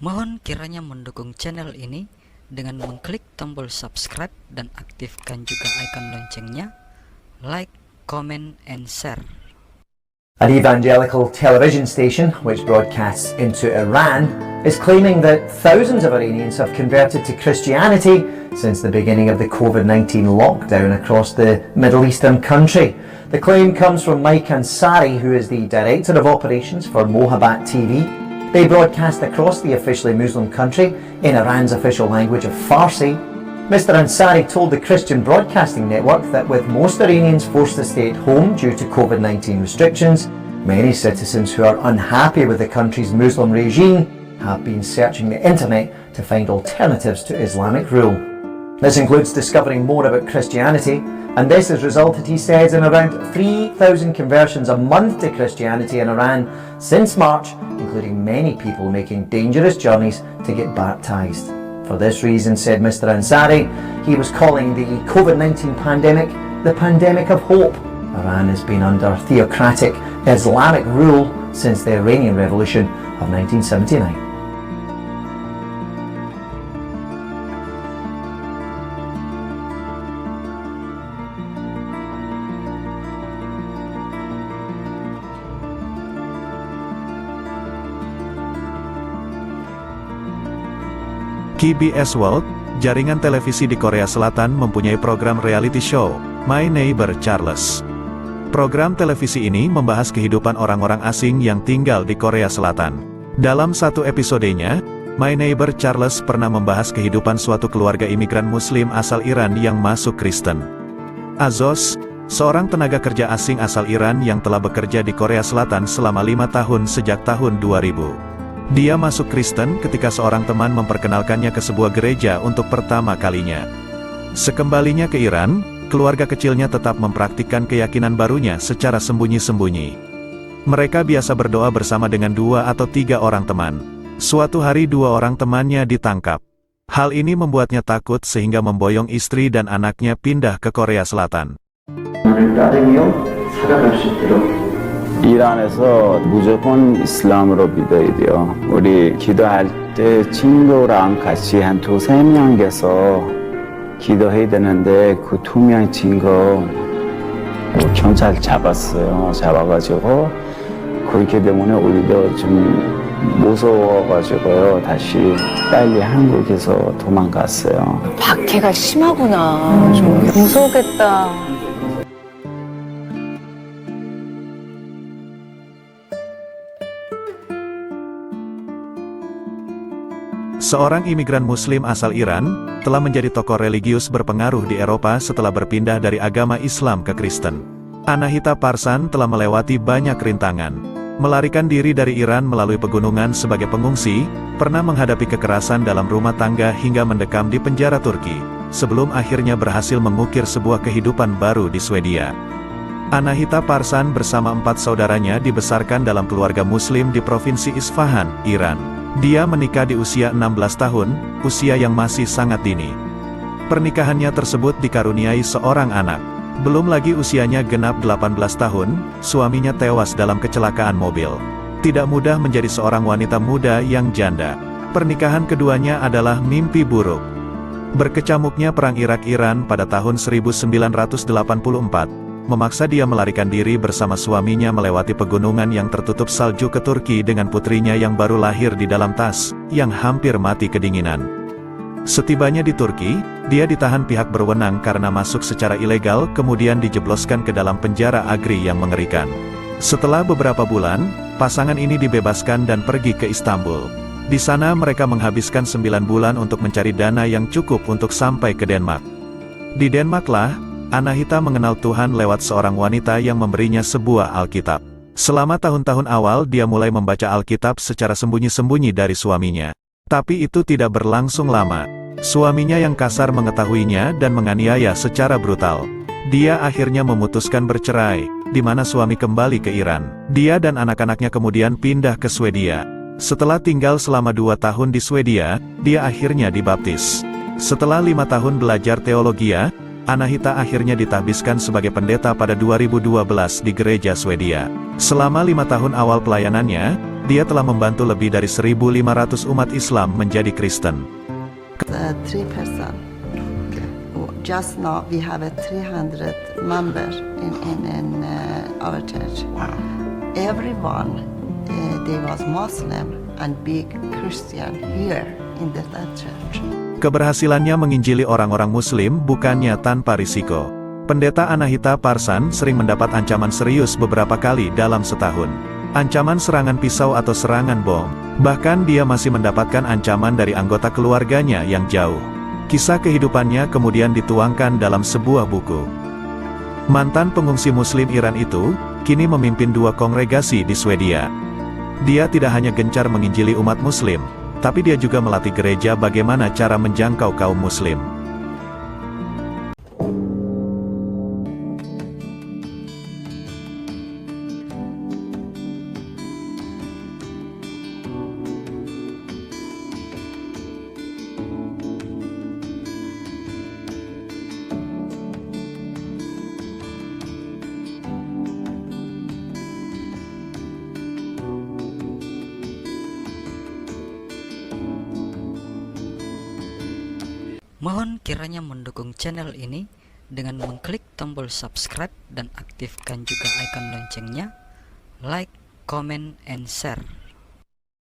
Mohon kiranya mendukung channel ini dengan mengklik tombol subscribe dan aktifkan juga icon loncengnya, like, comment, and share. An evangelical television station, which broadcasts into Iran, is claiming that thousands of Iranians have converted to Christianity since the beginning of the COVID-19 lockdown across the Middle Eastern country. The claim comes from Mike Ansari, who is the Director of Operations for Mohabbat TV. They broadcast across the officially Muslim country in Iran's official language of Farsi. Mr. Ansari told the Christian Broadcasting Network that with most Iranians forced to stay at home due to COVID-19 restrictions, many citizens who are unhappy with the country's Muslim regime have been searching the internet to find alternatives to Islamic rule. This includes discovering more about Christianity, and this has resulted, he says, in around 3,000 conversions a month to Christianity in Iran since March, including many people making dangerous journeys to get baptized. For this reason, said Mr. Ansari, he was calling the COVID-19 pandemic the pandemic of hope. Iran has been under theocratic Islamic rule since the Iranian Revolution of 1979. KBS World, jaringan televisi di Korea Selatan mempunyai program reality show, My Neighbor Charles. Program televisi ini membahas kehidupan orang-orang asing yang tinggal di Korea Selatan. Dalam satu episodenya, My Neighbor Charles pernah membahas kehidupan suatu keluarga imigran Muslim asal Iran yang masuk Kristen. Azos, seorang tenaga kerja asing asal Iran yang telah bekerja di Korea Selatan selama 5 tahun sejak tahun 2000. Dia masuk Kristen ketika seorang teman memperkenalkannya ke sebuah gereja untuk pertama kalinya. Sekembalinya ke Iran, keluarga kecilnya tetap mempraktikkan keyakinan barunya secara sembunyi-sembunyi. Mereka biasa berdoa bersama dengan 2 atau 3 orang teman. Suatu hari 2 orang temannya ditangkap. Hal ini membuatnya takut sehingga memboyong istri dan anaknya pindah ke Korea Selatan. 이란에서 무조건 이슬람으로 믿어야 돼요. 우리 기도할 때 친구랑 같이 한 2-3명 계서 기도해야 되는데 그 2명 친구 경찰 잡았어요. 잡아가지고 그렇기 때문에 우리도 좀 무서워가지고요. 다시 빨리 한국에서 도망갔어요. 박해가 심하구나. 좀 무서웠겠다. Seorang imigran Muslim asal Iran, telah menjadi tokoh religius berpengaruh di Eropa setelah berpindah dari agama Islam ke Kristen. Anahita Parsan telah melewati banyak rintangan. Melarikan diri dari Iran melalui pegunungan sebagai pengungsi, pernah menghadapi kekerasan dalam rumah tangga hingga mendekam di penjara Turki, sebelum akhirnya berhasil mengukir sebuah kehidupan baru di Swedia. Anahita Parsan bersama 4 saudaranya dibesarkan dalam keluarga Muslim di Provinsi Isfahan, Iran. Dia menikah di usia 16 tahun, usia yang masih sangat dini. Pernikahannya tersebut dikaruniai seorang anak. Belum lagi usianya genap 18 tahun, suaminya tewas dalam kecelakaan mobil. Tidak mudah menjadi seorang wanita muda yang janda. Pernikahan keduanya adalah mimpi buruk. Berkecamuknya Perang Irak-Iran pada tahun 1984, memaksa dia melarikan diri bersama suaminya melewati pegunungan yang tertutup salju ke Turki dengan putrinya yang baru lahir di dalam tas, yang hampir mati kedinginan. Setibanya di Turki, dia ditahan pihak berwenang karena masuk secara ilegal kemudian dijebloskan ke dalam penjara Agri yang mengerikan. Setelah beberapa bulan, pasangan ini dibebaskan dan pergi ke Istanbul. Di sana mereka menghabiskan 9 bulan untuk mencari dana yang cukup untuk sampai ke Denmark. Di Denmarklah, Anahita mengenal Tuhan lewat seorang wanita yang memberinya sebuah Alkitab. Selama tahun-tahun awal dia mulai membaca Alkitab secara sembunyi-sembunyi dari suaminya. Tapi itu tidak berlangsung lama. Suaminya yang kasar mengetahuinya dan menganiaya secara brutal. Dia akhirnya memutuskan bercerai, di mana suami kembali ke Iran. Dia dan anak-anaknya kemudian pindah ke Swedia. Setelah tinggal selama 2 tahun di Swedia, dia akhirnya dibaptis. Setelah 5 tahun belajar teologi, Anahita akhirnya ditahbiskan sebagai pendeta pada 2012 di gereja Swedia. Selama 5 tahun awal pelayanannya, Dia telah membantu lebih dari 1.500 umat Islam menjadi Kristen. 3%. Just now we have a 300 member in our church. Everyone they was Muslim and big Christian here in that church. Keberhasilannya menginjili orang-orang Muslim bukannya tanpa risiko. Pendeta Anahita Parsan sering mendapat ancaman serius beberapa kali dalam setahun. Ancaman serangan pisau atau serangan bom. Bahkan dia masih mendapatkan ancaman dari anggota keluarganya yang jauh. Kisah kehidupannya kemudian dituangkan dalam sebuah buku. Mantan pengungsi Muslim Iran itu, kini memimpin 2 kongregasi di Swedia. Dia tidak hanya gencar menginjili umat Muslim, tapi dia juga melatih gereja bagaimana cara menjangkau kaum Muslim. Mohon kiranya mendukung channel ini dengan mengklik tombol subscribe dan aktifkan juga icon loncengnya, like, comment, and share.